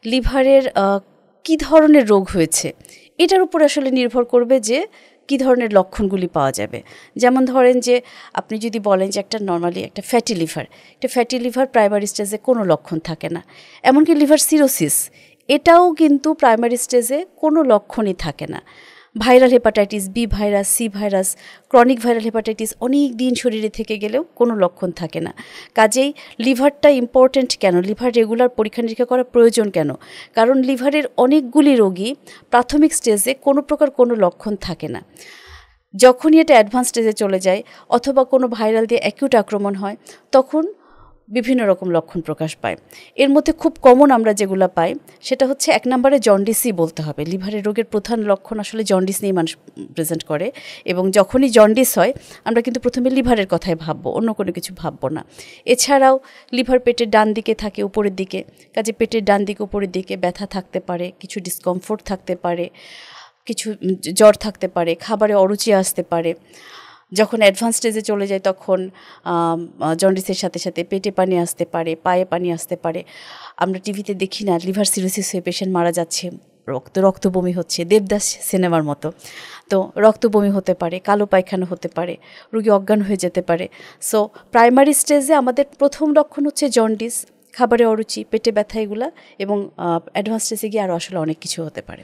লিভারের কী ধরনের রোগ হয়েছে এটার উপর আসলে নির্ভর করবে যে কী ধরনের লক্ষণগুলি পাওয়া যাবে। যেমন ধরেন যে আপনি যদি বলেন যে একটা নর্মালি একটা ফ্যাটি লিভার প্রাইমারি স্টেজে কোনো লক্ষণ থাকে না, এমনকি লিভার সিরোসিস এটাও কিন্তু প্রাইমারি স্টেজে কোনো লক্ষণই থাকে না। Viral hepatitis, B virus, C virus, chronic viral hepatitis অনেক দিন শরীরে থেকে গেলেও কোনো লক্ষণ থাকে না। কাজেই লিভারটা ইম্পর্ট্যান্ট কেন, লিভার রেগুলার পরীক্ষা নিরীক্ষা করা প্রয়োজন কেন? কারণ লিভারের অনেকগুলি রোগী প্রাথমিক স্টেজে কোনো প্রকার কোনো লক্ষণ থাকে না। যখনই এটা অ্যাডভান্স স্টেজে চলে যায় অথবা কোনো ভাইরাল দিয়ে অ্যাকিউট আক্রমণ হয় তখন বিভিন্ন রকম লক্ষণ প্রকাশ পায়। এর মধ্যে খুব কমন আমরা যেগুলো পাই সেটা হচ্ছে 1 নম্বরে জন্ডিসই বলতে হবে। লিভারের রোগের প্রধান লক্ষণ আসলে জন্ডিস নিয়ে মানুষ প্রেজেন্ট করে, এবং যখনই জন্ডিস হয় আমরা কিন্তু প্রথমে লিভারের কথাই ভাববো, অন্য কোনো কিছু ভাববো না। এছাড়াও লিভার পেটের ডান দিকে থাকে, উপরের দিকে, কাজে পেটের ডান দিকে উপরের দিকে ব্যথা থাকতে পারে, কিছু ডিসকমফোর্ট থাকতে পারে, কিছু জ্বর থাকতে পারে, খাবারে অরুচি আসতে পারে। যখন অ্যাডভান্স স্টেজে চলে যায় তখন জন্ডিসের সাথে সাথে পেটে পানি আসতে পারে, পায়ে পানি আসতে পারে। আমরা টিভিতে দেখি না লিভার সিরোসিস হয়ে পেশেন্ট মারা যাচ্ছে, রক্ত বমি হচ্ছে, দেবদাস সিনেমার মতো। তো রক্ত বমি হতে পারে, কালো পায়খানা হতে পারে, রোগী অজ্ঞান হয়ে যেতে পারে। সো প্রাইমারি স্টেজে আমাদের প্রথম লক্ষণ হচ্ছে জন্ডিস, খাবারে অরুচি, পেটে ব্যথা এগুলা, এবং অ্যাডভান্স স্টেজে গিয়ে আরও আসলে অনেক কিছু হতে পারে।